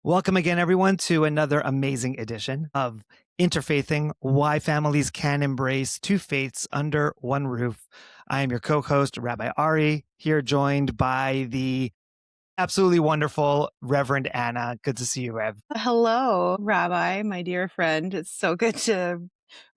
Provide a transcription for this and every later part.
Welcome again, everyone, to another amazing edition of Interfaithing, Why Families Can Embrace Two Faiths Under One Roof. I am your co-host, Rabbi Ari, here joined by the absolutely wonderful Reverend Anna. Good to see you, Rev. Hello, Rabbi, my dear friend. It's so good to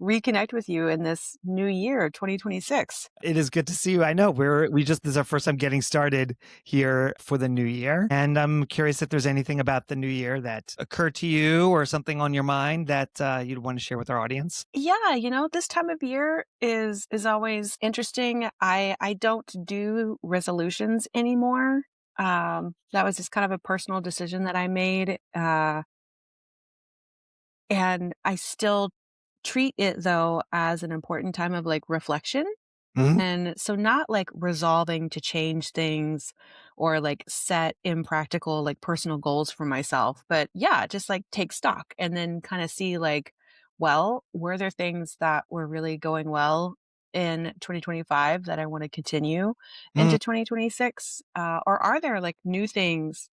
reconnect with you in this new year, 2026. It is good to see you. I know this is our first time getting started here for the new year. And I'm curious if there's anything about the new year that occurred to you or something on your mind that you'd want to share with our audience. Yeah, this time of year is always interesting. I don't do resolutions anymore. That was just kind of a personal decision that I made. And I still treat it though as an important time of like reflection. Mhm. And so not like resolving to change things or like set impractical like personal goals for myself, but yeah, just like take stock and then kind of see like, well, were there things that were really going well in 2025 that I want to continue Mhm. into 2026? Or are there like new things?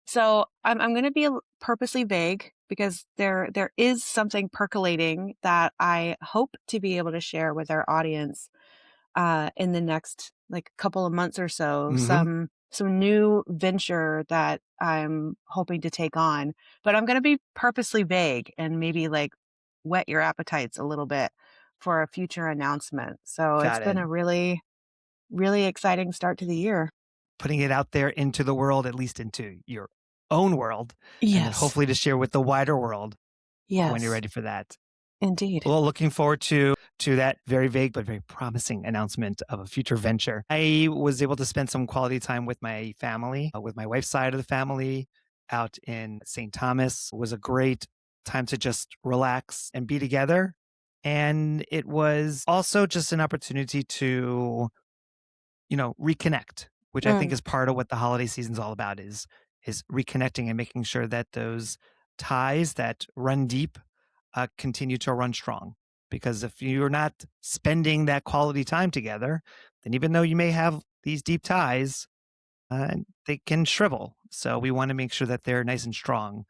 So I'm going to be purposely vague because there is something percolating that I hope to be able to share with our audience in the next like couple of months or so, Mhm. some new venture that I'm hoping to take on. But I'm going to be purposely vague and maybe like whet your appetites a little bit for a future announcement. So it's Got been it. a really, really exciting start to the year. Putting it out there into the world, at least into your own world, and then Yes. hopefully to share with the wider world when you're Yes, ready for that. indeed. Well, looking forward to that very vague but very promising announcement of a future venture. I was able to spend some quality time with my family, with my wife's side of the family out in St. Thomas. It was a great time to just relax and be together. And it was also just an opportunity to reconnect, which I think Mm, is part of what the holiday season's all about is reconnecting and making sure that those ties that run deep continue to run strong. Because if you're not spending that quality time together, then even though you may have these deep ties, they can shrivel. So we want to make sure that they're nice and strong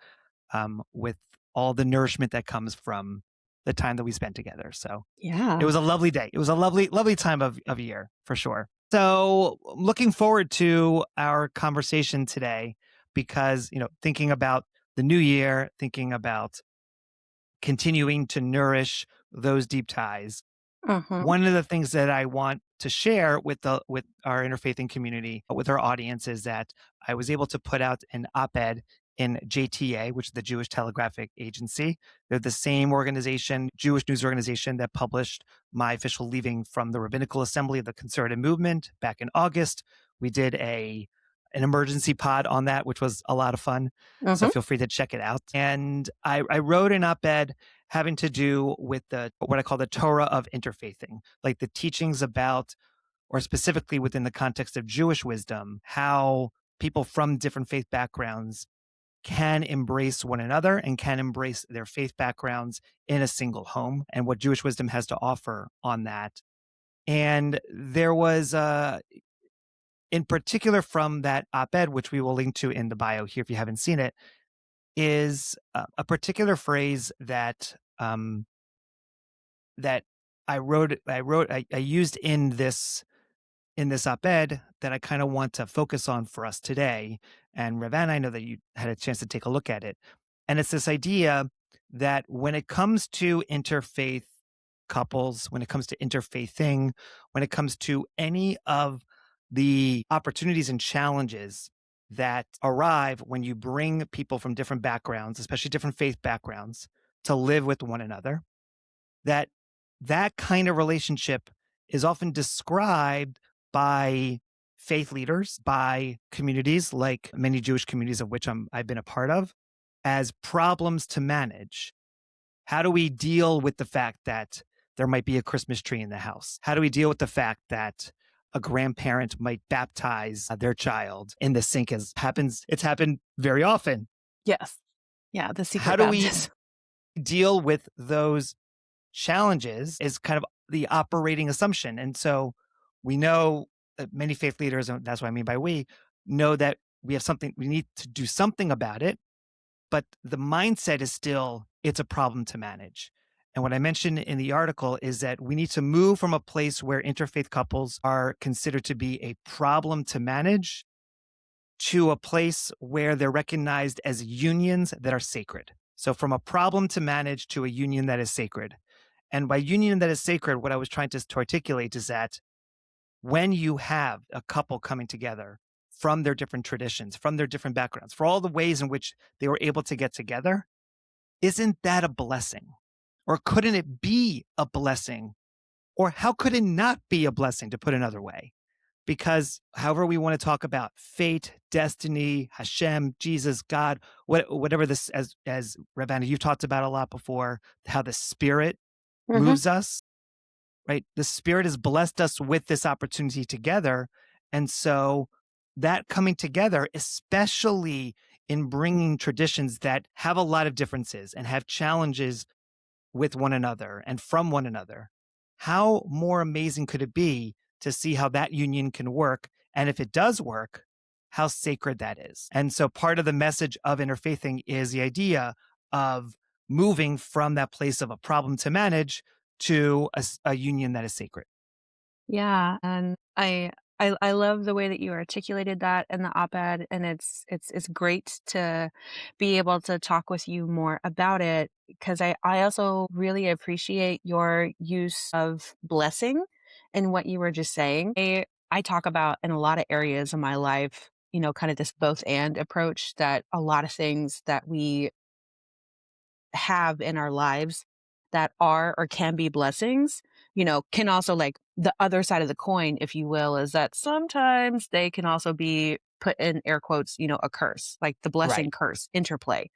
with all the nourishment that comes from the time that we spent together. So it yeah. was a lovely day. It was a lovely, lovely time of year for sure. So looking forward to our conversation today because, thinking about the new year, thinking about continuing to nourish those deep ties. Mhm. One of the things that I want to share with our interfaithing community, with our audience, is that I was able to put out an op-ed in JTA, which is the Jewish Telegraphic Agency. They're the same organization, Jewish news organization, that published my official leaving from the Rabbinical Assembly of the Conservative Movement back in August. We did an emergency pod on that, which was a lot of fun. So Mhm. feel free to check it out. And I wrote an op-ed having to do with what I call the Torah of interfaithing, like the teachings about, or specifically within the context of Jewish wisdom, how people from different faith backgrounds can embrace one another and can embrace their faith backgrounds in a single home, and what Jewish wisdom has to offer on that. And there was in particular from that op-ed, which we will link to in the bio here if you haven't seen it, is a particular phrase that I used in this op-ed that I kind of want to focus on for us today. And Ravan, I know that you had a chance to take a look at it. And it's this idea that when it comes to interfaith couples, when it comes to interfaithing, when it comes to any of the opportunities and challenges that arrive when you bring people from different backgrounds, especially different faith backgrounds, to live with one another, that that kind of relationship is often described by faith leaders, by communities like many Jewish communities of which I've been a part of, as problems to manage. How do we deal with the fact that there might be a Christmas tree in the house? How do we deal with the fact that a grandparent might baptize their child in the sink? It's happened very often. Yes. Yeah, the How secret do we baptism. deal with those challenges is kind of the operating assumption. And so we know that many faith leaders, and that's what I mean by we, know that we need to do something about it, but the mindset is still, it's a problem to manage. And what I mentioned in the article is that we need to move from a place where interfaith couples are considered to be a problem to manage to a place where they're recognized as unions that are sacred. So from a problem to manage to a union that is sacred. And by union that is sacred, what I was trying to articulate is that when you have a couple coming together from their different traditions, from their different backgrounds, for all the ways in which they were able to get together, isn't that a blessing? Or couldn't it be a blessing? Or how could it not be a blessing, to put another way? Because however we want to talk about fate, destiny, Hashem, Jesus, God, whatever this, as Ravana, you've talked about a lot before, how the Spirit Hmm. moves us, right? The Spirit has blessed us with this opportunity together. And so that coming together, especially in bringing traditions that have a lot of differences and have challenges with one another and from one another, how more amazing could it be to see how that union can work? And if it does work, how sacred that is. And so part of the message of interfaithing is the idea of moving from that place of a problem to manage to a union that is sacred. Yeah, and I love the way that you articulated that in the op-ed, and it's great to be able to talk with you more about it because I also really appreciate your use of blessing and what you were just saying. I talk about in a lot of areas of my life, kind of this both and approach that a lot of things that we have in our lives that are or can be blessings, can also like the other side of the coin, if you will, is that sometimes they can also be put in air quotes, a curse, like the blessing Right. curse interplay.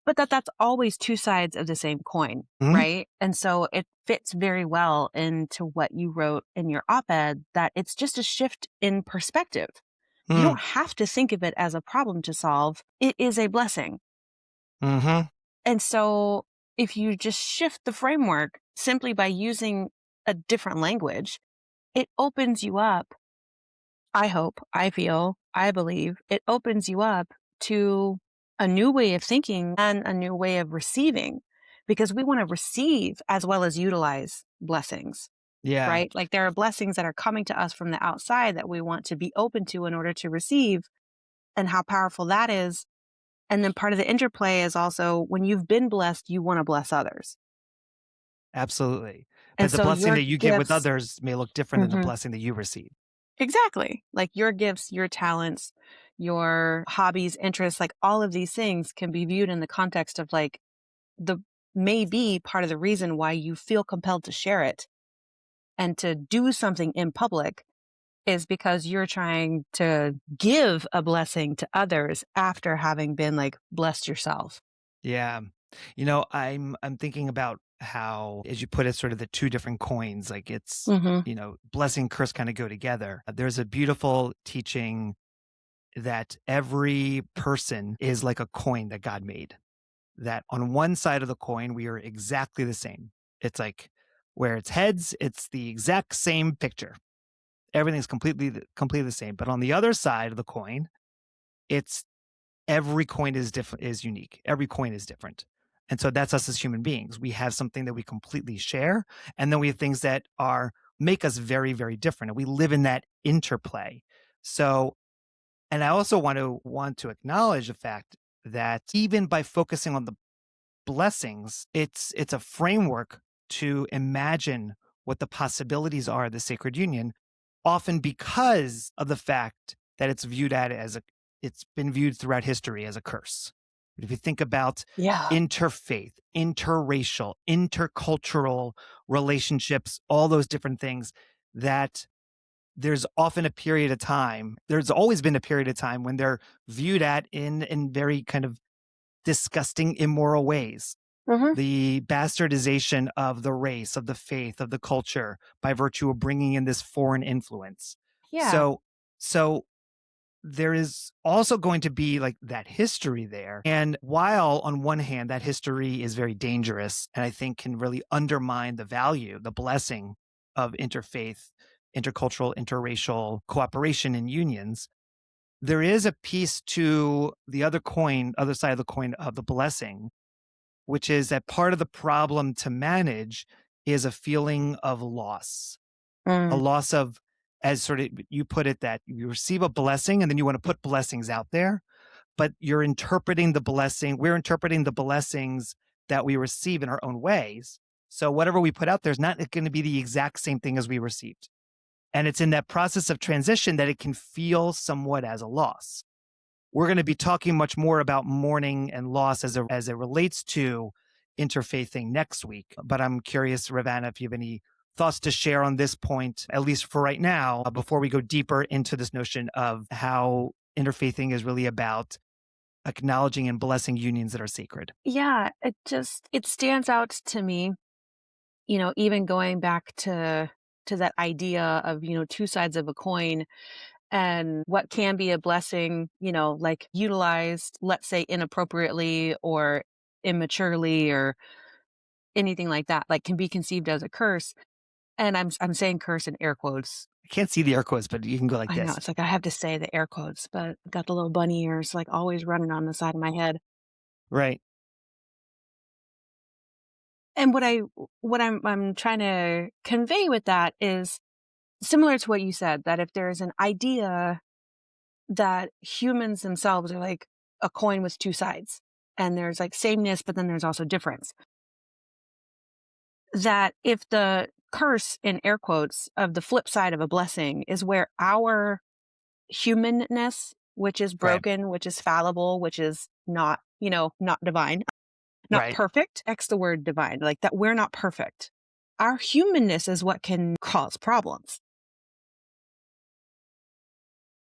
But that's always two sides of the same coin, Mhm. right? And so it fits very well into what you wrote in your op-ed that it's just a shift in perspective. You Mm. don't have to think of it as a problem to solve. It is a blessing. Mhm. And so if you just shift the framework simply by using a different language, it opens you up. I hope, I feel, I believe it opens you up to a new way of thinking and a new way of receiving because we want to receive as well as utilize blessings, Yeah, right? Like there are blessings that are coming to us from the outside that we want to be open to in order to receive and how powerful that is. And then part of the interplay is also when you've been blessed, you want to bless others. absolutely. And But the so blessing your that you give with gifts others may look different than the Mhm. blessing that you receive. Exactly. Like your gifts, your talents, your hobbies, interests, like all of these things can be viewed in the context of like the may be part of the reason why you feel compelled to share it and to do something in public is because you're trying to give a blessing to others after having been like blessed yourself. Yeah. I'm thinking about how, as you put it, sort of the two different coins, like it's, Mhm. blessing, curse kind of go together. There's a beautiful teaching that every person is like a coin that God made. That on one side of the coin, we are exactly the same. It's like where it's heads, it's the exact same picture. Everything's completely the same. But on the other side of the coin, it's every coin is different, is unique. Every coin is different. And so that's us as human beings. We have something that we completely share. And then we have things that are make us very, very different. And we live in that interplay. So, and I also want to acknowledge the fact that even by focusing on the blessings, it's a framework to imagine what the possibilities are of the sacred union, often because of the fact that it's been viewed throughout history as a curse. If you think about Yeah. interfaith, interracial, intercultural relationships, all those different things, that there's always been a period of time when they're viewed at in very kind of disgusting, immoral ways. Mhm. The bastardization of the race, of the faith, of the culture by virtue of bringing in this foreign influence. Yeah. So there is also going to be like that history there. And while on one hand, that history is very dangerous and I think can really undermine the value, the blessing of interfaith, intercultural, interracial cooperation and unions, there is a piece to the other side of the coin of the blessing, which is that part of the problem to manage is a feeling of loss, a Mm, loss of, as sort of you put it, that you receive a blessing and then you want to put blessings out there, but we're interpreting the blessings that we receive in our own ways. So whatever we put out there is not going to be the exact same thing as we received. And it's in that process of transition that it can feel somewhat as a loss. We're going to be talking much more about mourning and loss as it relates to interfaithing next week. But I'm curious, Ravanna, if you have any thoughts to share on this point, at least for right now, before we go deeper into this notion of how interfaithing is really about acknowledging and blessing unions that are sacred. yeah, it stands out to me, even going back to that idea of, two sides of a coin and what can be a blessing, like utilized, let's say inappropriately or immaturely or anything like that, like can be conceived as a curse. And I'm saying curse in air quotes. I can't see the air quotes, but you can go like I know this. it's like I have to say the air quotes, but I've got the little bunny ears like always running on the side of my head. Right. And what I'm trying to convey with that is similar to what you said, that if there's an idea that humans themselves are like a coin with two sides, and there's like sameness, but then there's also difference. That if the curse in air quotes of the flip side of a blessing is where our humanness, which is Right. broken, which is fallible, which is not, not divine, not Right. perfect, X the word divine, like that we're not perfect. Our humanness is what can cause problems.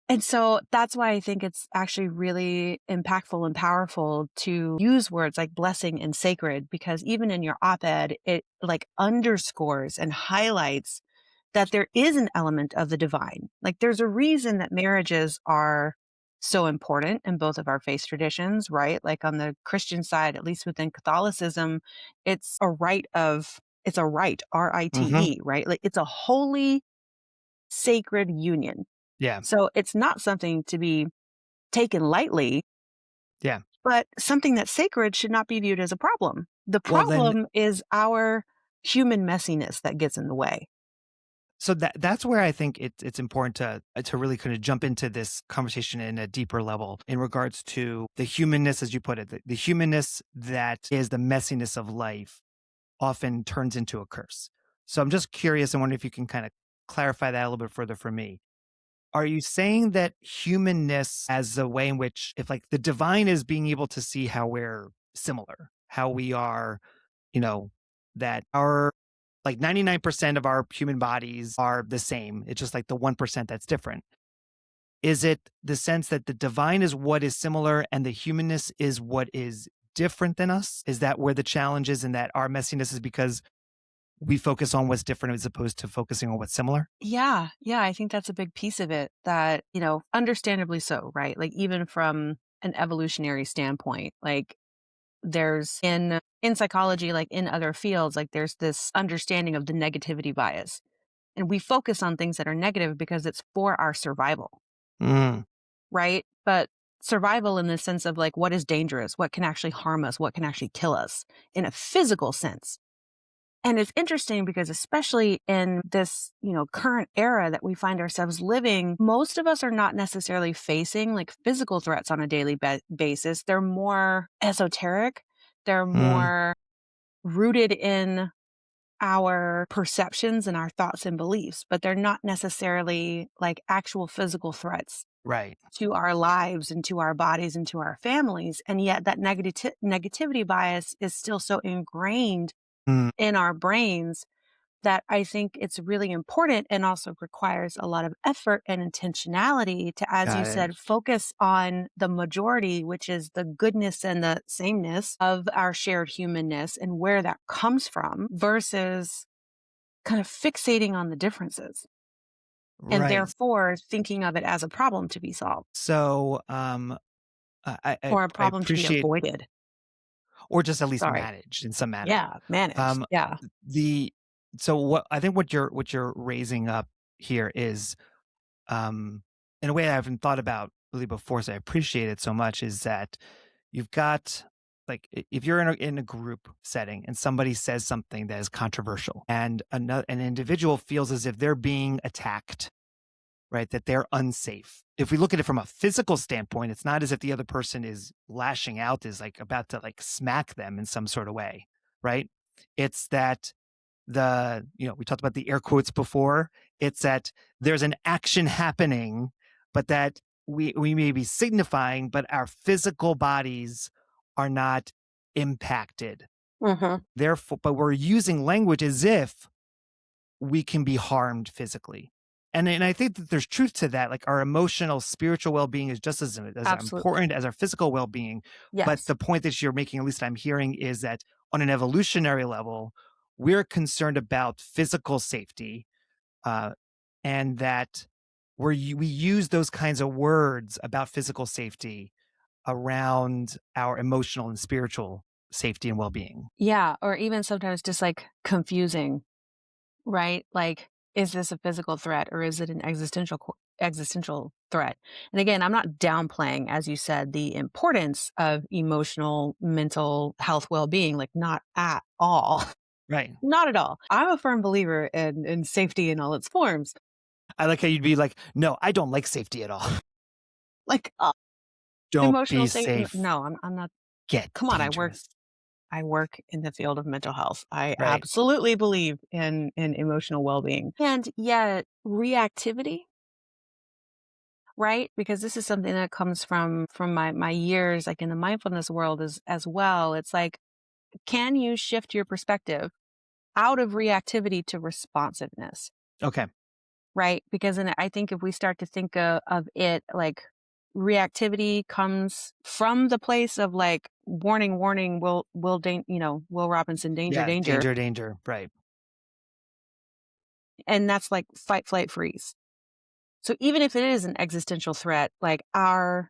And so that's why I think it's actually really impactful and powerful to use words like blessing and sacred, because even in your op-ed, it like underscores and highlights that there is an element of the divine. Like there's a reason that marriages are so important in both of our faith traditions, right? Like on the Christian side, at least within Catholicism, it's a rite, Hmm. RITE, right? Like it's a holy, sacred union. Yeah. So it's not something to be taken lightly, Yeah. but something that's sacred should not be viewed as a problem. The Well, then, problem is our human messiness that gets in the way. so that's where I think it's important to really kind of jump into this conversation in a deeper level in regards to the humanness, as you put it, the humanness that is the messiness of life often turns into a curse. So I'm just curious and wondering if you can kind of clarify that a little bit further for me. Are you saying that humanness as a way in which, if like the divine is being able to see how we're similar, how we are, you know, that our like 99% of our human bodies are the same. It's just like the 1% that's different. Is it the sense that the divine is what is similar and the humanness is what is different than us? Is that where the challenge is, and that our messiness is because we focus on what's different as opposed to focusing on what's similar? Yeah, yeah, I think that's a big piece of it that, understandably so, right? Like even from an evolutionary standpoint, like there's in psychology, like in other fields, like there's this understanding of the negativity bias. And we focus on things that are negative because it's for our survival, Mm, right? But survival in the sense of like what is dangerous, what can actually harm us, what can actually kill us in a physical sense. And it's interesting because especially in this, current era that we find ourselves living, most of us are not necessarily facing like physical threats on a daily basis. They're more esoteric. They're mm, more rooted in our perceptions and our thoughts and beliefs, but they're not necessarily like actual physical threats right. to our lives and to our bodies and to our families. And yet that negativity bias is still so ingrained Mm, in our brains that I think it's really important and also requires a lot of effort and intentionality to, as you got it. said, focus on the majority, which is the goodness and the sameness of our shared humanness and where that comes from versus kind of fixating on the differences and Right. therefore thinking of it as a problem to be solved So, or a I problem to be appreciate, avoided. or just at least Sorry. managed in some manner. Yeah. Managed. Um, Yeah. the so what I think what you're raising up here is, um, in a way I haven't thought about really before, so I appreciate it so much, is that you've got like if you're in a group setting and somebody says something that is controversial and an individual feels as if they're being attacked, right? That they're unsafe. If we look at it from a physical standpoint, it's not as if the other person is lashing out, is like about to like smack them in some sort of way, right? It's that we talked about the air quotes before. It's that there's an action happening, but that we may be signifying, but our physical bodies are not impacted. Mhm. Therefore, but we're using language as if we can be harmed physically. And I think that there's truth to that. Like our emotional, spiritual well-being is just as Absolutely. important as our physical well-being. But Yes. the point that you're making, at least I'm hearing, is that on an evolutionary level, we're concerned about physical safety, uh, and that we use those kinds of words about physical safety around our emotional and spiritual safety and well-being. Yeah, or even sometimes just, like, confusing, right? Like, is this a physical threat or is it an existential threat? And again, I'm not downplaying, as you said, the importance of emotional, mental health well-being, like, not at all. Right. Not at all. I'm a firm believer in safety in all its forms. I like how you'd be like, no, I don't like safety at all. Like, Don't emotional be safety. safe. No, I'm not. Get Come on, dangerous. I work in the field of mental health. I Right. absolutely believe in emotional well-being. And yet reactivity, right? Because this is something that comes from my years like in the mindfulness world as well. It's like, can you shift your perspective out of reactivity to responsiveness? Okay. Right? Because then I think if we start to think of it like reactivity comes from the place of like warning, warning, Will Robinson, danger, Yeah. danger. Danger, danger. Right. And that's like fight, flight, freeze. So even if it is an existential threat, like the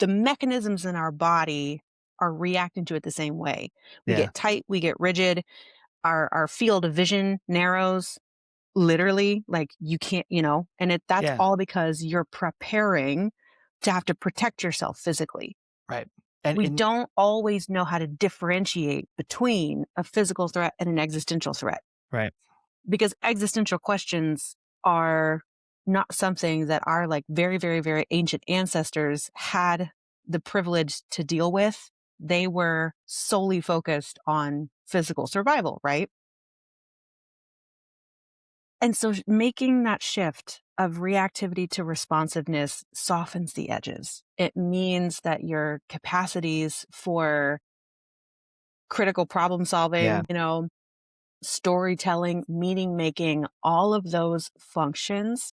mechanisms in our body are reacting to it the same way. We Yeah. get tight, we get rigid, our field of vision narrows. Literally, like, you can't, and that's Yeah. all because you're preparing to have to protect yourself physically. Right. And We and don't always know how to differentiate between a physical threat and an existential threat right. because existential questions are not something that our, like, very, very, very ancient ancestors had the privilege to deal with. They were solely focused on physical survival, right? And so making that shift of reactivity to responsiveness softens the edges. It means that your capacities for critical problem Yeah. solving, storytelling, meaning making, all of those functions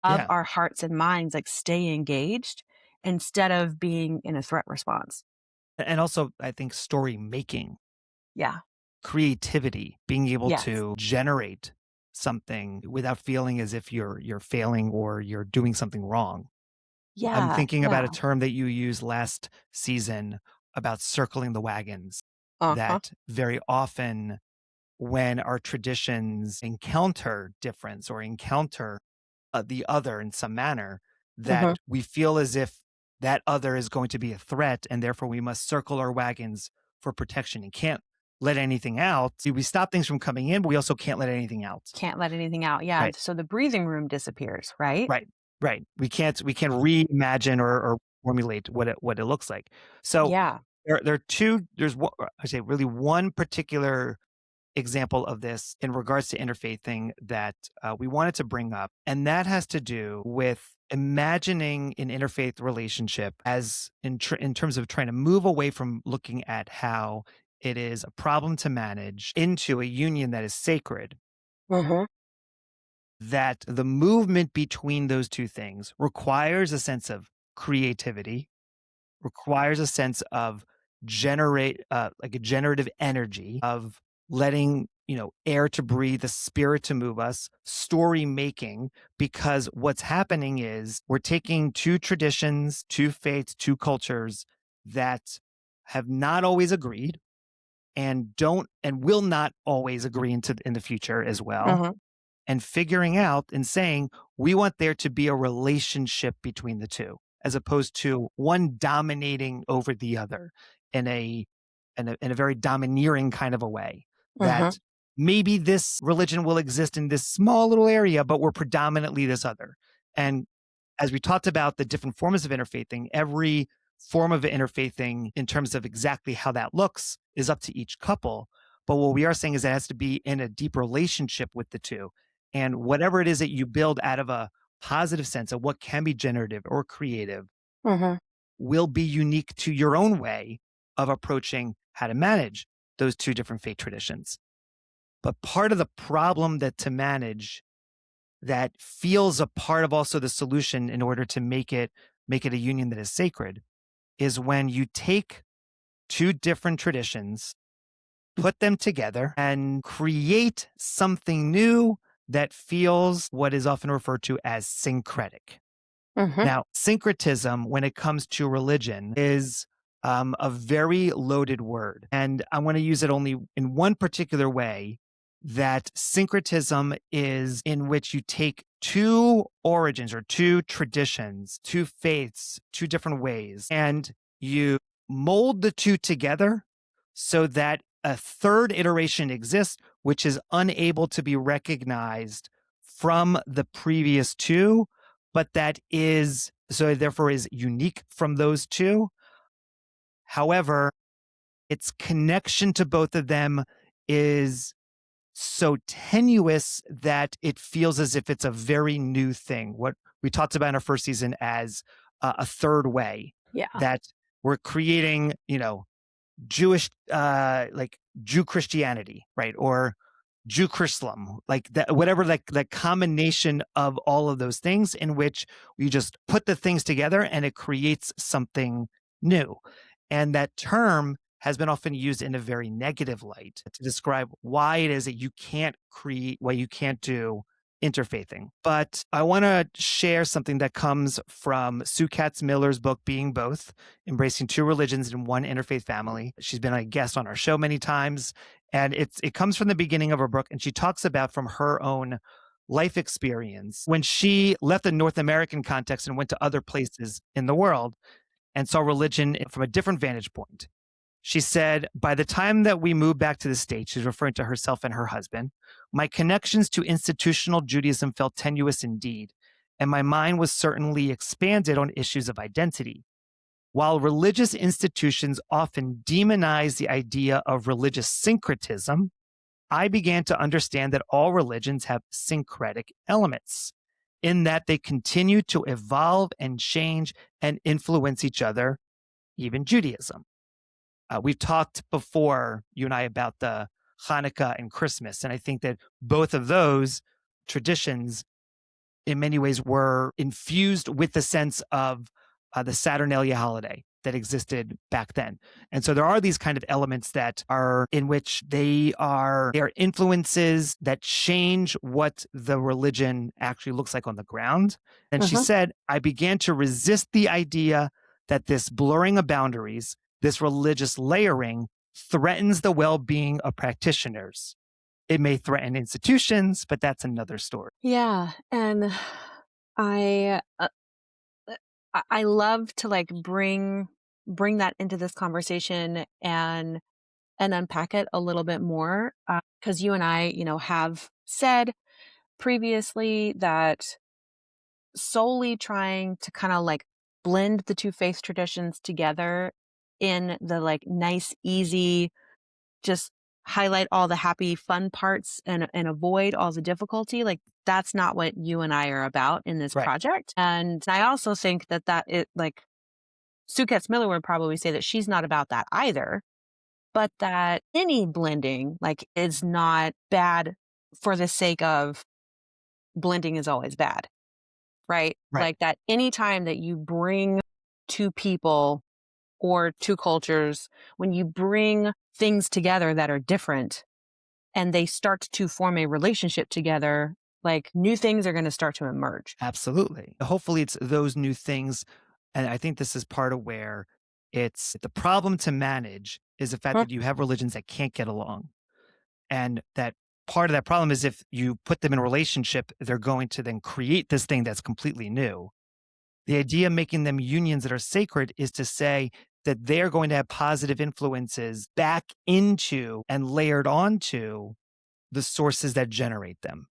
of Yeah. our hearts and minds like stay engaged instead of being in a threat response. And also I think story making, Yeah. creativity, being able Yes. to generate something without feeling as if you're failing or you're doing something wrong. I'm Yeah. thinking about Yeah. a term that you used last season about circling the wagons, Uh-huh. that very often when our traditions encounter difference or encounter the other in some manner, that Hmm. we feel as if that other is going to be a threat and therefore we must circle our wagons for protection and can't let anything out. See, we stop things from coming in, but we also can't let anything out. Can't let anything out. Yeah. Right. So the breathing room disappears, right? Right. Right. We can't reimagine or formulate what it looks like. So Yeah. there are two, there's one, I say really one particular example of this in regards to interfaithing that we wanted to bring up. And that has to do with imagining an interfaith relationship as in terms of trying to move away from looking at how it is a problem to manage into a union that is sacred, Hmm. that the movement between those two things requires a sense of creativity, requires a sense of like a generative energy of letting air to breathe, the spirit to move us, story making, because what's happening is we're taking two traditions, two faiths, two cultures that have not always agreed and don't and will not always agree in the future as well, Hmm. and figuring out and saying we want there to be a relationship between the two as opposed to one dominating over the other in a very domineering kind of a way. Mhm. That maybe this religion will exist in this small little area, but we're predominantly this other. And as we talked about the different forms of interfaithing, every form of interfaithing in terms of exactly how that looks is up to each couple. But what we are saying is it has to be in a deep relationship with the two. And whatever it is that you build out of a positive sense of what can be generative or creative Mhm. will be unique to your own way of approaching how to manage those two different faith traditions. But part of the problem that to manage that feels a part of also the solution in order to make it a union that is sacred is when you take two different traditions, put them together and create something new that feels what is often referred to as syncretic. Mhm. Now, syncretism, when it comes to religion, is a very loaded word. And I want to use it only in one particular way, that syncretism is in which you take two origins or two traditions, two faiths, two different ways, and you mold the two together so that a third iteration exists, which is unable to be recognized from the previous two, but that is so therefore is unique from those two. However, its connection to both of them is so tenuous that it feels as if it's a very new thing. What we talked about in our first season as a third way, Yeah. that we're creating, Jewish, like Jew Christianity, right? Or Jew Chrislam, like that, whatever, like that combination of all of those things in which we just put the things together and it creates something new. And that term has been often used in a very negative light to describe why it is that you can't create, why you can't do interfaithing. But I want to share something that comes from Sue Katz Miller's book, Being Both, Embracing Two Religions in One Interfaith Family. She's been a guest on our show many times. And it comes from the beginning of her book, and she talks about from her own life experience when she left the North American context and went to other places in the world and saw religion from a different vantage point. She said, by the time that we moved back to the States, she's referring to herself and her husband, my connections to institutional Judaism felt tenuous indeed, and my mind was certainly expanded on issues of identity. While religious institutions often demonize the idea of religious syncretism, I began to understand that all religions have syncretic elements, in that they continue to evolve and change and influence each other, even Judaism. We've talked before, you and I, about the Hanukkah and Christmas, and I think that both of those traditions in many ways were infused with the sense of the Saturnalia holiday that existed back then. And so there are these kind of elements that are in which they are influences that change what the religion actually looks like on the ground. And she Mhm. said, I began to resist the idea that this blurring of boundaries, this religious layering, threatens the well-being of practitioners. It may threaten institutions, but that's another story. Yeah, and I I love to like bring that into this conversation and unpack it a little bit more because you and I, have said previously that solely trying to kind of like blend the two faith traditions together in the like nice, easy, just highlight all the happy, fun parts and avoid all the difficulty. Like that's not what you and I are about in this Right. project. And I also think that it like Sue Katz Miller would probably say that she's not about that either, but that any blending like is not bad for the sake of blending is always bad, right? Right. Like that anytime that you bring two people or two cultures, when you bring things together that are different and they start to form a relationship together, like new things are going to start to emerge. Absolutely. Hopefully, it's those new things. And I think this is part of where it's the problem to manage is the fact Huh. that you have religions that can't get along. And that part of that problem is if you put them in a relationship, they're going to then create this thing that's completely new. The idea of making them unions that are sacred is to say that they're going to have positive influences back into and layered onto the sources that generate them,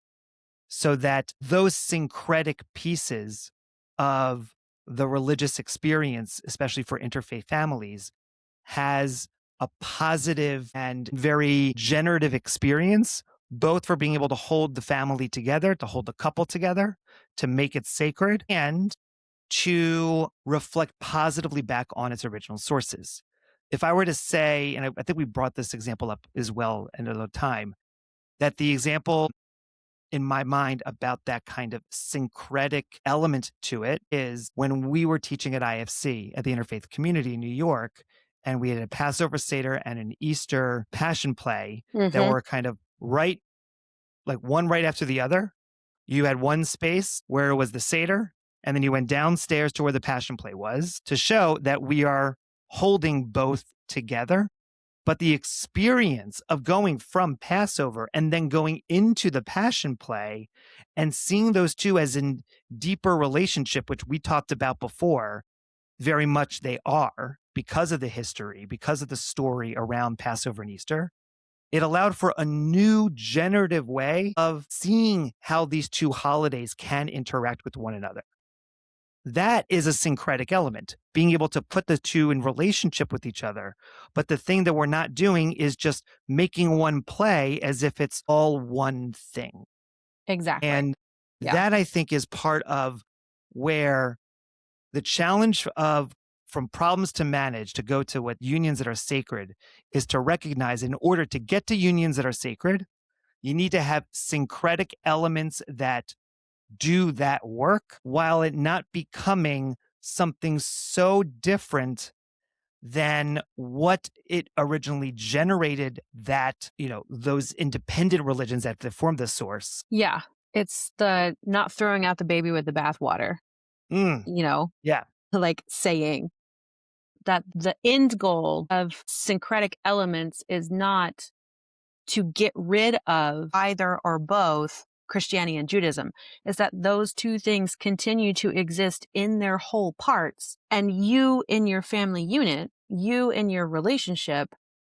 so that those syncretic pieces of the religious experience, especially for interfaith families, has a positive and very generative experience, both for being able to hold the family together, to hold the couple together, to make it sacred, and to reflect positively back on its original sources. If I were to say, and I think we brought this example up as well another time, that the example in my mind about that kind of syncretic element to it is when we were teaching at IFC at the Interfaith community in New York, and we had a Passover Seder and an Easter Passion Play that Hmm. were kind of right, like one right after the other. You had one space where it was the Seder, and then you went downstairs to where the Passion Play was to show that we are holding both together. But the experience of going from Passover and then going into the Passion Play and seeing those two as in deeper relationship, which we talked about before, very much they are because of the history, because of the story around Passover and Easter. It allowed for a new generative way of seeing how these two holidays can interact with one another. That is a syncretic element, being able to put the two in relationship with each other. But the thing that we're not doing is just making one play as if it's all one thing. Exactly. And Yeah. that I think is part of where the challenge of from problems to manage to go to what unions that are sacred is to recognize in order to get to unions that are sacred, you need to have syncretic elements that do that work while it not becoming something so different than what it originally generated that, those independent religions that formed the source. Yeah. It's the not throwing out the baby with the bathwater, Mm, you know, yeah, like saying that the end goal of syncretic elements is not to get rid of either or both Christianity and Judaism, is that those two things continue to exist in their whole parts. And you in your family unit, you in your relationship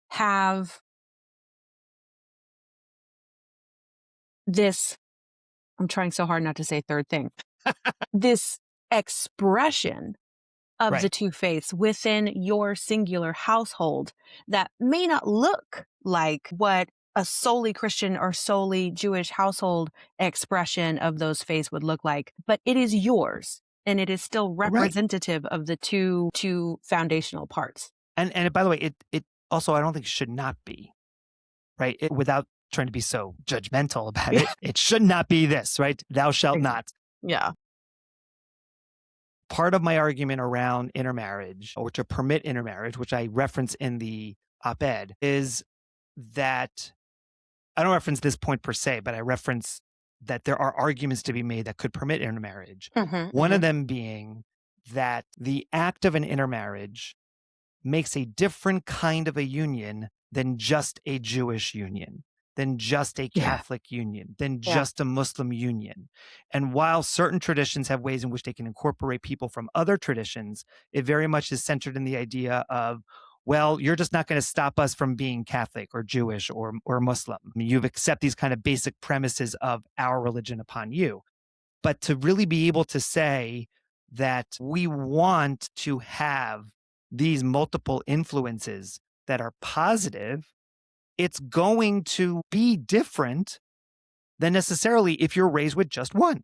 have this, I'm trying so hard not to say third thing, this expression of the right. two faiths within your singular household that may not look like what a solely Christian or solely Jewish household expression of those faiths would look like, but it is yours and it is still Right. representative of the two foundational parts. And by the way, it also I don't think should not be, right? Without trying to be so judgmental about Yeah. it should not be this, right? Thou shalt Exactly. not. Yeah. Part of my argument around intermarriage or to permit intermarriage, which I reference in the op-ed, is that I don't reference this point per se, but I reference that there are arguments to be made that could permit intermarriage. Hmm. One of them being that the act of an intermarriage makes a different kind of a union than just a Jewish union, than just a Yeah. Catholic union, than Yeah. just a Muslim union. And while certain traditions have ways in which they can incorporate people from other traditions, it very much is centered in the idea of, well, you're just not going to stop us from being Catholic or Jewish or Muslim. I mean, you accept these kind of basic premises of our religion upon you. But to really be able to say that we want to have these multiple influences that are positive, it's going to be different than necessarily if you're raised with just one.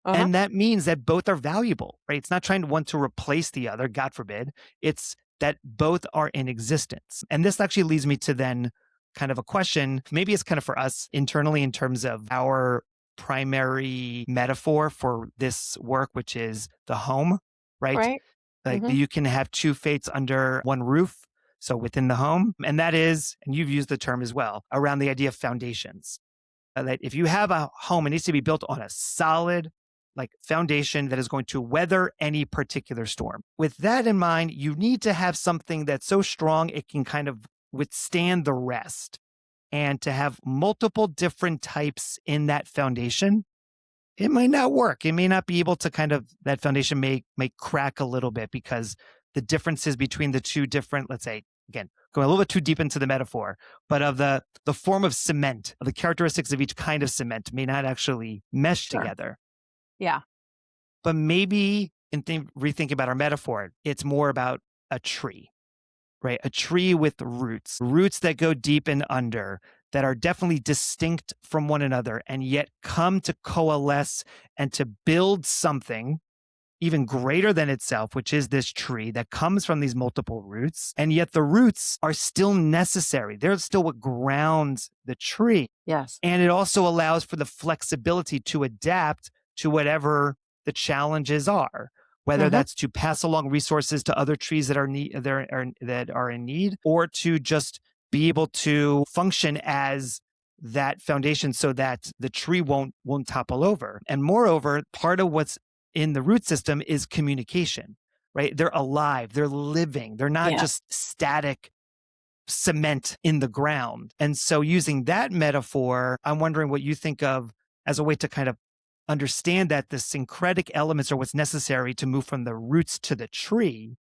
Uh-huh. And that means that both are valuable, right? It's not trying to want to replace the other, God forbid. It's that both are in existence. And this actually leads me to then kind of a question. Maybe it's kind of for us internally in terms of our primary metaphor for this work, which is the home, right? Right. Like Hmm. you can have two faiths under one roof. So within the home. And that is, and you've used the term as well, around the idea of foundations that if you have a home, it needs to be built on a solid foundation that is going to weather any particular storm. With that in mind, you need to have something that's so strong it can kind of withstand the rest and to have multiple different types in that foundation it might not work. It may not be able to kind of that foundation may crack a little bit because the differences between the two different, let's say, again, going a little bit too deep into the metaphor, but of the form of cement, of the characteristics of each kind of cement may not actually mesh Sure. together. Yeah. But maybe rethink about our metaphor, it's more about a tree, right? A tree with roots, roots that go deep and under, that are definitely distinct from one another and yet come to coalesce and to build something even greater than itself, which is this tree that comes from these multiple roots. And yet the roots are still necessary. They're still what grounds the tree. Yes. And it also allows for the flexibility to adapt to whatever the challenges are, whether Hmm. that's to pass along resources to other trees that are in need, or to just be able to function as that foundation so that the tree won't topple over. And moreover, part of what's in the root system is communication, right? They're alive, they're living, they're not Yeah. just static cement in the ground. And so, using that metaphor, I'm wondering what you think of as a way to kind of understand that the syncretic elements are what's necessary to move from the roots to the tree,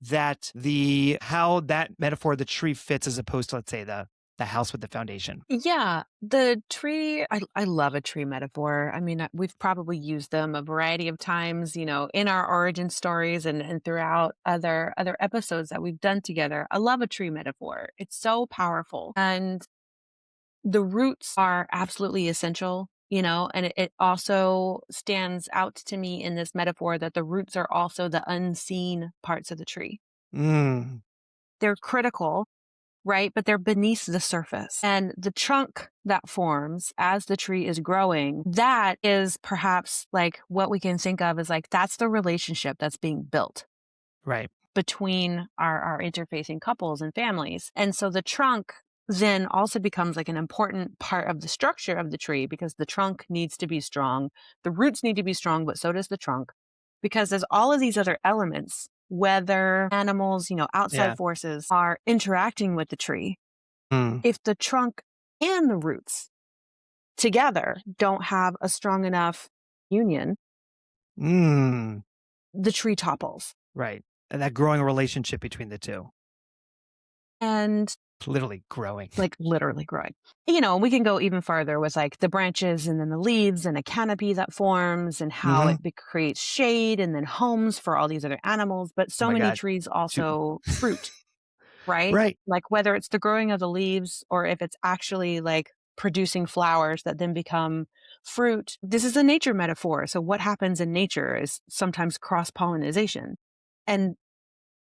that the how that metaphor of the tree fits as opposed to, let's say, the house with the foundation. Yeah, the tree, I love a tree metaphor. I mean, we've probably used them a variety of times, in our origin stories and throughout other episodes that we've done together. I love a tree metaphor. It's so powerful. And the roots are absolutely essential, and it also stands out to me in this metaphor that the roots are also the unseen parts of the tree. Mm, They're critical, right? But they're beneath the surface. And the trunk that forms as the tree is growing, that is perhaps like what we can think of as like that's the relationship that's being built right. between our interfacing couples and families. And so the trunk then also becomes like an important part of the structure of the tree because the trunk needs to be strong. The roots need to be strong, but so does the trunk. Because there's all of these other elements, whether animals, outside Yeah. forces are interacting with the tree. Mm, If the trunk and the roots together don't have a strong enough union, mm, the tree topples. right. And that growing relationship between the two, And literally growing. like literally growing. We can go even farther with like the branches and then the leaves and a canopy that forms and how Hmm. creates shade and then homes for all these other animals. But Oh so my many God. trees Too. also fruit, right? Right. Like whether it's the growing of the leaves or if it's actually like producing flowers that then become fruit. This is a nature metaphor. So what happens in nature is sometimes cross pollination. And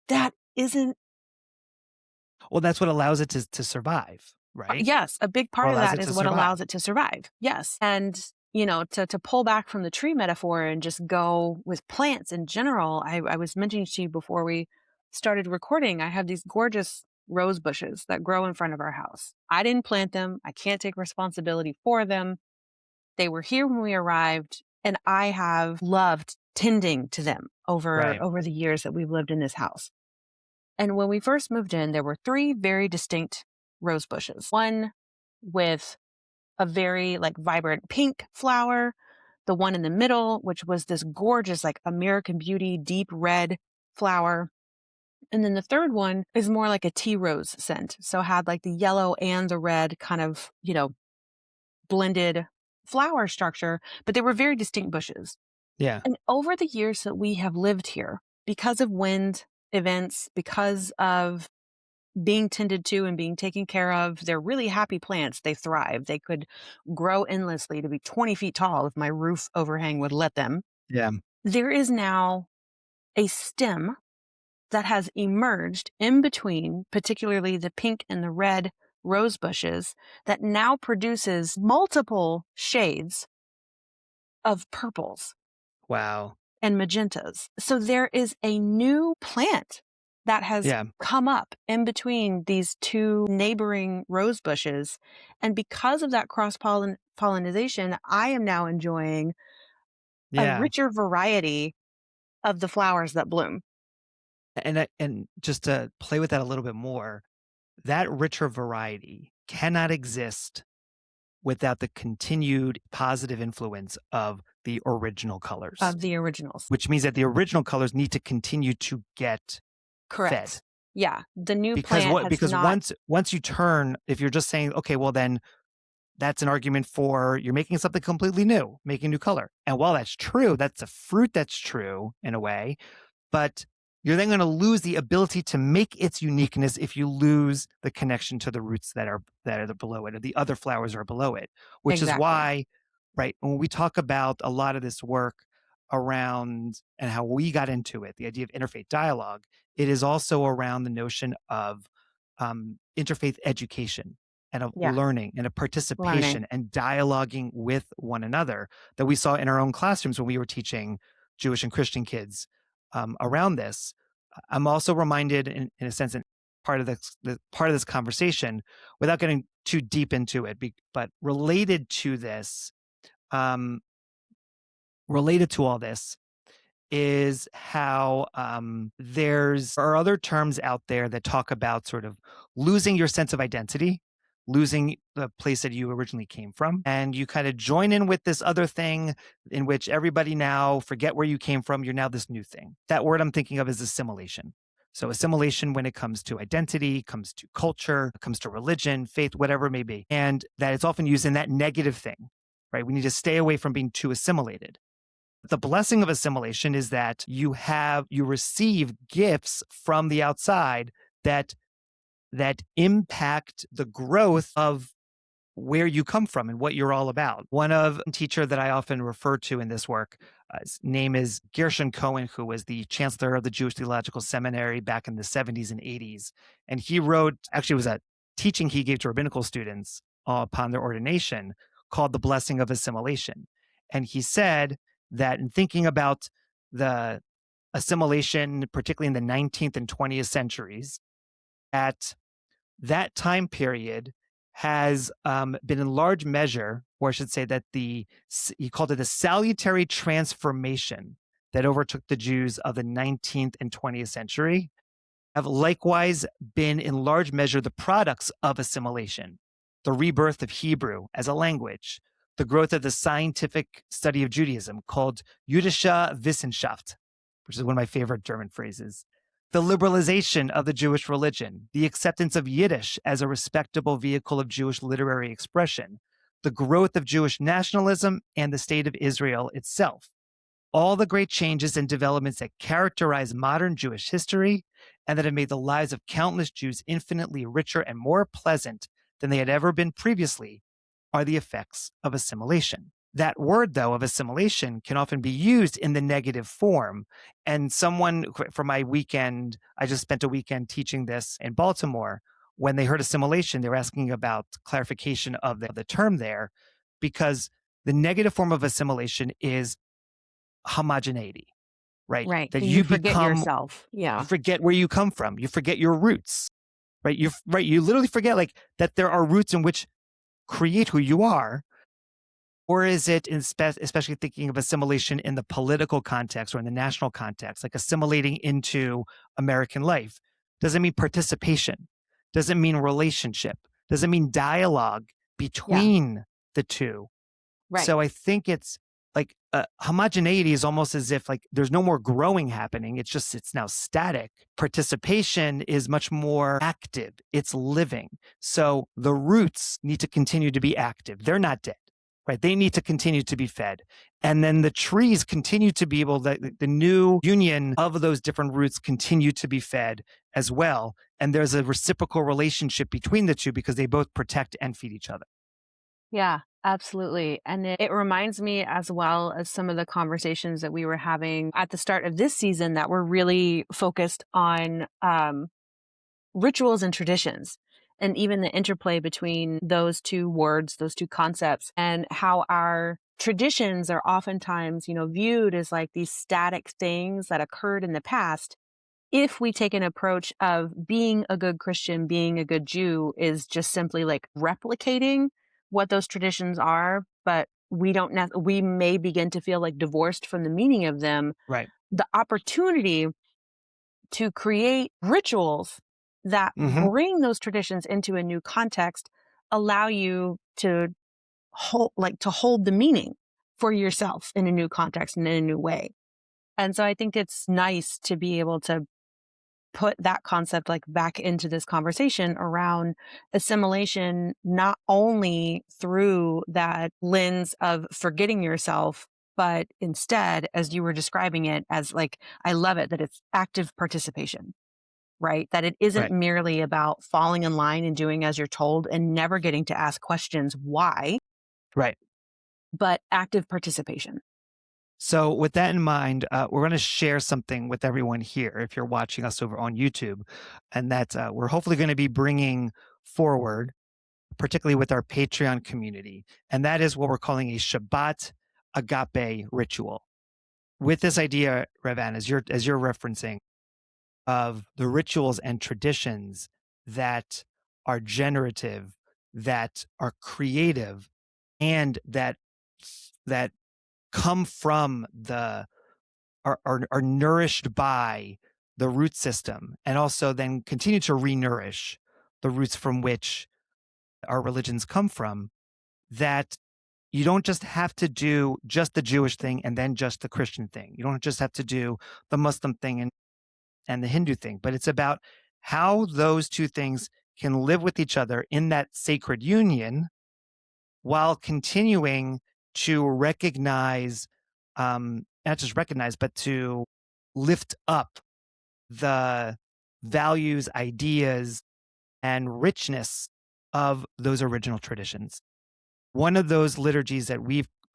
that isn't. Well, that's what allows it to survive, right? Yes, a big Or part of allows that it is to what survive. allows it to survive. Yes. And, to pull back from the tree metaphor and just go with plants in general, I was mentioning to you before we started recording, I have these gorgeous rose bushes that grow in front of our house. I didn't plant them. I can't take responsibility for them. They were here when we arrived, and I have loved tending to them Right. over the years that we've lived in this house. And when we first moved in, there were three very distinct rose bushes. One with a very like vibrant pink flower, the one in the middle, which was this gorgeous, like American Beauty, deep red flower. And then the third one is more like a tea rose scent. So had like the yellow and the red kind of, blended flower structure, but they were very distinct bushes. Yeah. And over the years that we have lived here, because of wind events, because of being tended to and being taken care of. They're really happy plants. They thrive. They could grow endlessly to be 20 feet tall if my roof overhang would let them. Yeah. There is now a stem that has emerged in between, particularly the pink and the red rose bushes, that now produces multiple shades of purples Wow. and magentas. So there is a new plant that has Yeah. come up in between these two neighboring rose bushes. And because of that cross pollination, I am now enjoying a Yeah. richer variety of the flowers that bloom. And just to play with that a little bit more, that richer variety cannot exist without the continued positive influence of the original colors, Of the originals. which means that the original colors need to continue to get fed. Correct. Yeah. The new Because plant what has because not. once you turn, if you're just saying, okay, well then that's an argument for you're making something completely new, making a new color. And while that's true, that's a fruit that's true in a way, but you're then going to lose the ability to make its uniqueness if you lose the connection to the roots that are below it, or the other flowers are below it. Which is Exactly. why, right, when we talk about a lot of this work around and how we got into it, the idea of interfaith dialogue, it is also around the notion of interfaith education and of Yeah. learning and of Learning. participation and dialoguing with one another that we saw in our own classrooms when we were teaching Jewish and Christian kids around this. I'm also reminded, in a sense, in part of this conversation, without getting too deep into it, but um, related to all this, is how there are other terms out there that talk about sort of losing your sense of identity, losing the place that you originally came from. And you kind of join in with this other thing in which everybody now forget where you came from. You're now this new thing. That word I'm thinking of is assimilation. So assimilation when it comes to identity, comes to culture, comes to religion, faith, whatever it may be. And that it's often used in that negative thing, right? We need to stay away from being too assimilated. The blessing of assimilation is that you receive gifts from the outside that impact the growth of where you come from and what you're all about. One of a teacher that I often refer to in this work, his name is Gershon Cohen, who was the chancellor of the Jewish Theological Seminary back in the 70s and 80s. And he wrote, actually, it was a teaching he gave to rabbinical students upon their ordination called The Blessing of Assimilation. And he said that in thinking about the assimilation, particularly in the 19th and 20th centuries, at that time period has been in large measure, or I should say that he called it a salutary transformation that overtook the Jews of the 19th and 20th century, have likewise been in large measure the products of assimilation, the rebirth of Hebrew as a language, the growth of the scientific study of Judaism called Jüdische Wissenschaft, which is one of my favorite German phrases, the liberalization of the Jewish religion, the acceptance of Yiddish as a respectable vehicle of Jewish literary expression, the growth of Jewish nationalism, and the state of Israel itself. All the great changes and developments that characterize modern Jewish history and that have made the lives of countless Jews infinitely richer and more pleasant than they had ever been previously are the effects of assimilation. That word, though, of assimilation can often be used in the negative form. And someone for my weekend, I just spent a weekend teaching this in Baltimore. When they heard assimilation, they were asking about clarification of the term there, because the negative form of assimilation is homogeneity, right? Right. That You you forget become, yourself. you Yeah. forget where you come from, you forget your roots, right? You literally forget like that there are roots in which create who you are. Or is it, especially thinking of assimilation in the political context or in the national context, like assimilating into American life? Does it mean participation? Does it mean relationship? Does it mean dialogue Yeah. between the two? Right. So I think it's like homogeneity is almost as if like there's no more growing happening. It's now static. Participation is much more active. It's living. So the roots need to continue to be active. They're not dead, right? They need to continue to be fed. And then the trees continue to be able, the new union of those different roots continue to be fed as well. And there's a reciprocal relationship between the two because they both protect and feed each other. Yeah, absolutely. And it reminds me as well as some of the conversations that we were having at the start of this season that were really focused on rituals and traditions, and even the interplay between those two words, those two concepts, and how our traditions are oftentimes, viewed as like these static things that occurred in the past. If we take an approach of being a good Christian, being a good Jew is just simply like replicating what those traditions are, but we may begin to feel like divorced from the meaning of them. Right. The opportunity to create rituals that Mm-hmm. bring those traditions into a new context allow you to hold the meaning for yourself in a new context and in a new way. And so I think it's nice to be able to put that concept like back into this conversation around assimilation, not only through that lens of forgetting yourself, but instead, as you were describing it, as like, I love it that it's active participation, right? That it isn't Right. merely about falling in line and doing as you're told and never getting to ask questions why, Right. but active participation. So, with that in mind, we're going to share something with everyone here if you're watching us over on YouTube. And that we're hopefully going to be bringing forward, particularly with our Patreon community. And that is what we're calling a Shabbat Agape ritual. With this idea, Revan, as you're referencing, of the rituals and traditions that are generative, that are creative, and that come from the are nourished by the root system, and also then continue to re-nourish the roots from which our religions come from. That you don't just have to do just the Jewish thing and then just the Christian thing. You don't just have to do the Muslim thing and the Hindu thing, but it's about how those two things can live with each other in that sacred union while continuing to recognize, not just recognize, but to lift up the values, ideas, and richness of those original traditions. One of those liturgies that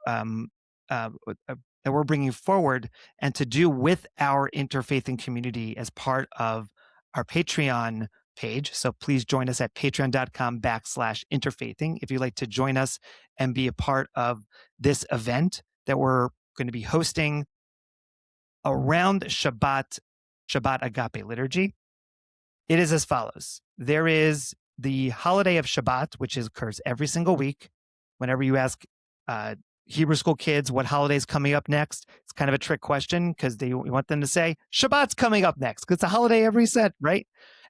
um, uh, that we're bringing forward and to do with our interfaithing community as part of our Patreon page. So please join us at patreon.com/interfaithing if you'd like to join us and be a part of this event that we're going to be hosting around Shabbat Agape liturgy. It is as follows. There is the holiday of Shabbat, which occurs every single week. Whenever you ask Hebrew school kids what holiday is coming up next, it's kind of a trick question because we want them to say Shabbat's coming up next because it's a holiday every set, right?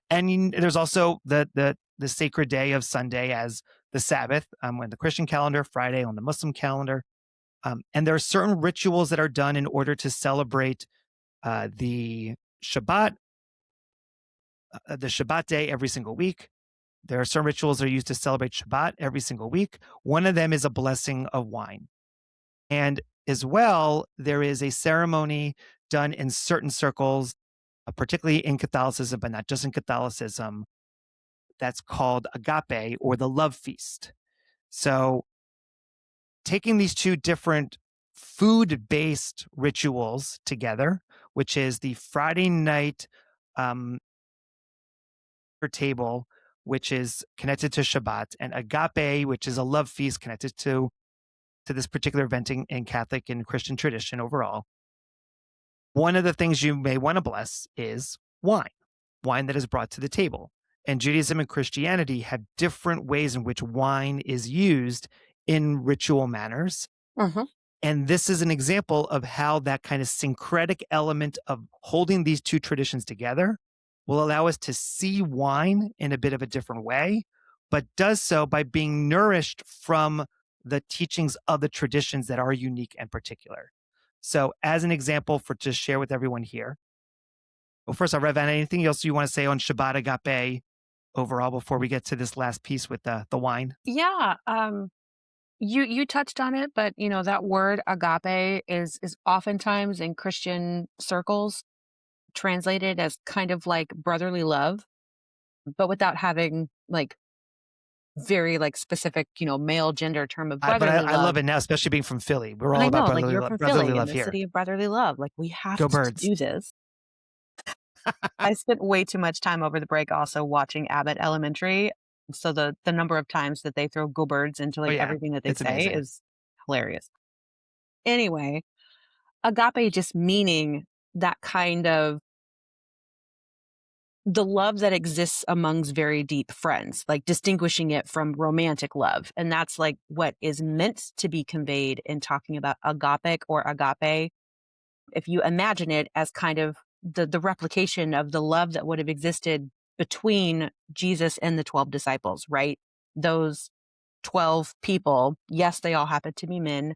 And there's also the sacred day of Sunday as the Sabbath on the Christian calendar, Friday on the Muslim calendar. And there are certain rituals that are done in order to celebrate the Shabbat, the Shabbat day every single week. There are certain rituals that are used to celebrate Shabbat every single week. One of them is a blessing of wine. And as well, there is a ceremony done in certain circles, particularly in Catholicism, but not just in Catholicism, that's called agape or the love feast. So taking these two different food-based rituals together, which is the Friday night table, which is connected to Shabbat, and agape, which is a love feast connected to this particular event in Catholic and Christian tradition overall. One of the things you may want to bless is wine that is brought to the table. And Judaism and Christianity have different ways in which wine is used in ritual manners. Mhm. And this is an example of how that kind of syncretic element of holding these two traditions together will allow us to see wine in a bit of a different way, but does so by being nourished from the teachings of the traditions that are unique and particular. So as an example to share with everyone here. Well, first off, Revan, anything else you want to say on Shabbat Agape overall before we get to this last piece with the wine? Yeah. You touched on it, but that word agape is oftentimes in Christian circles translated as kind of like brotherly love, but without having like very like specific, male gender term of But brotherly I love love. it now, especially being from Philly. We're And all I about know, like you're from brotherly Philly in love the here. city of brotherly love. Like we have Go to birds. do this. I spent way too much time over the break also watching Abbott Elementary. So the number of times that they throw go birds into Oh like yeah, everything that they it's say amazing. is hilarious. Anyway, agape just meaning that kind of the love that exists amongst very deep friends, like distinguishing it from romantic love. And that's like what is meant to be conveyed in talking about agapic or agape. If you imagine it as kind of the replication of the love that would have existed between Jesus and the 12 disciples, right? Those 12 people. Yes, they all happen to be men.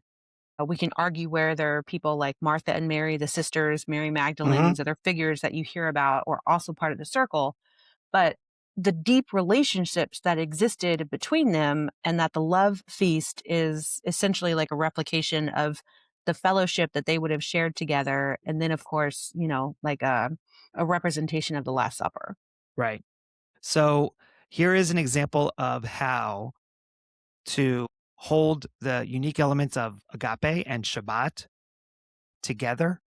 We can argue where there are people like Martha and Mary, the sisters, Mary Magdalene, Hmm. these other figures that you hear about or also part of the circle. But the deep relationships that existed between them and that the love feast is essentially like a replication of the fellowship that they would have shared together. And then, of course, like a representation of the Last Supper. Right. So here is an example of how to hold the unique elements of agape and Shabbat together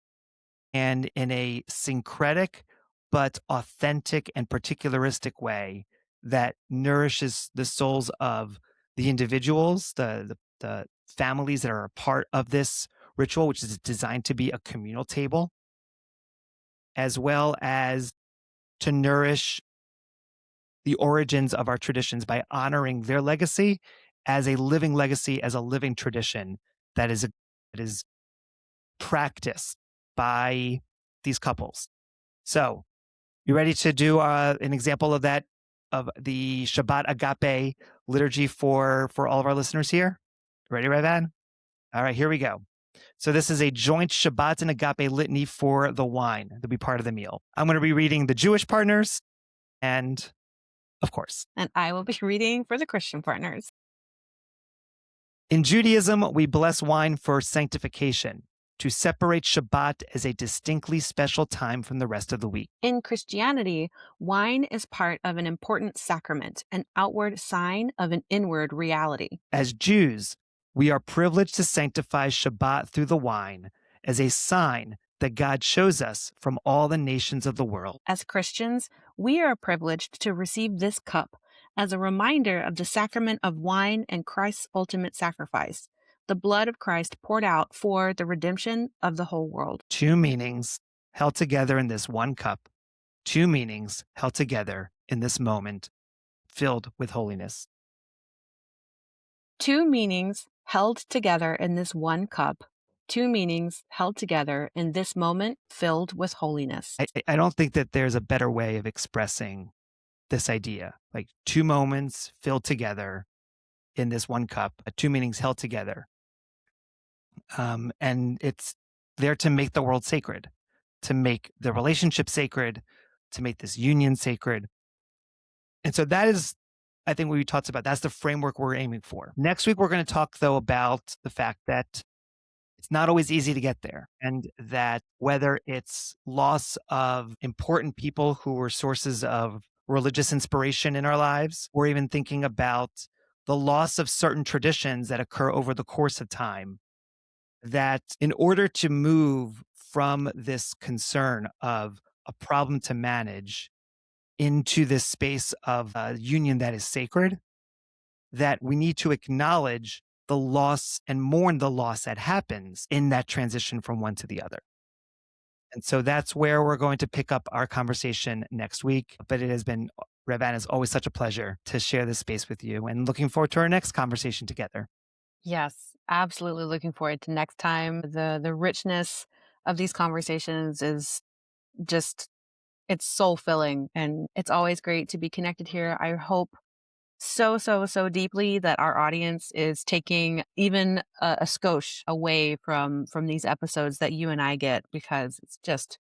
and in a syncretic but authentic and particularistic way that nourishes the souls of the individuals, the families that are a part of this ritual, which is designed to be a communal table, as well as to nourish the origins of our traditions by honoring their legacy as a living legacy, as a living tradition that is practiced by these couples. So, you ready to do an example of that, of the Shabbat Agape liturgy for all of our listeners here? Ready, Revan? All right, here we go. So this is a joint Shabbat and Agape litany for the wine that'll be part of the meal. I'm going to be reading the Jewish partners, and of course, And I will be reading for the Christian partners. in Judaism, we bless wine for sanctification, to separate Shabbat as a distinctly special time from the rest of the week. In Christianity, wine is part of an important sacrament, an outward sign of an inward reality. As Jews, we are privileged to sanctify Shabbat through the wine as a sign that God chose us from all the nations of the world. As Christians, we are privileged to receive this cup as a reminder of the sacrament of wine and Christ's ultimate sacrifice, the blood of Christ poured out for the redemption of the whole world. Two meanings held together in this one cup, two meanings held together in this moment filled with holiness. Two meanings held together in this one cup, two meanings held together in this moment filled with holiness. I don't think that there's a better way of expressing this idea, like two moments filled together in this one cup, two meanings held together. And it's there to make the world sacred, to make the relationship sacred, to make this union sacred. And so that is, I think, what we talked about. That's the framework we're aiming for. Next week, we're going to talk, though, about the fact that it's not always easy to get there. And that whether it's loss of important people who were sources of religious inspiration in our lives, or even thinking about the loss of certain traditions that occur over the course of time, that in order to move from this concern of a problem to manage into this space of a union that is sacred, that we need to acknowledge the loss and mourn the loss that happens in that transition from one to the other. And so that's where we're going to pick up our conversation next week. But it has been, Revan, is always such a pleasure to share this space with you, and looking forward to our next conversation together. Yes, absolutely looking forward to next time. The richness of these conversations is just it's soul filling, and it's always great to be connected here. I hope so deeply that our audience is taking even a skosh away from these episodes that you and I get, because it's just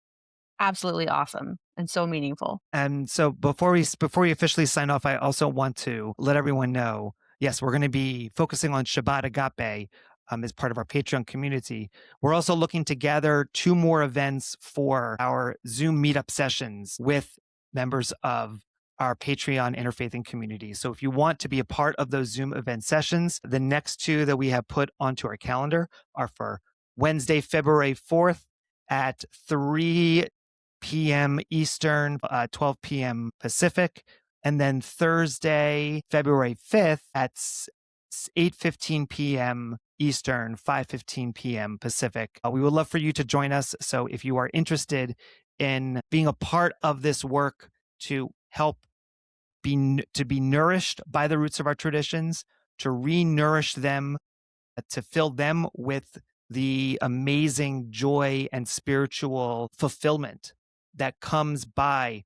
absolutely awesome and so meaningful. And so before we officially sign off, I also want to let everyone know, yes, we're going to be focusing on Shabbat Agape as part of our Patreon community. We're also looking to gather two more events for our Zoom meetup sessions with members of our Patreon Interfaithing community. So if you want to be a part of those Zoom event sessions, the next two that we have put onto our calendar are for Wednesday, February 4th at 3 p.m. Eastern, 12 p.m. Pacific, and then Thursday, February 5th at 8:15 p.m. Eastern, 5:15 p.m. Pacific. We would love for you to join us. So if you are interested in being a part of this work to help to be nourished by the roots of our traditions, to re-nourish them, to fill them with the amazing joy and spiritual fulfillment that comes by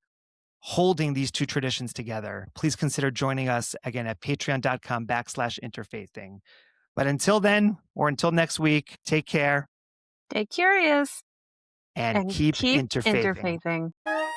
holding these two traditions together, please consider joining us again at patreon.com/interfaithing. But until then, or until next week, take care Stay curious and and keep keep interfaithing. interfaithing.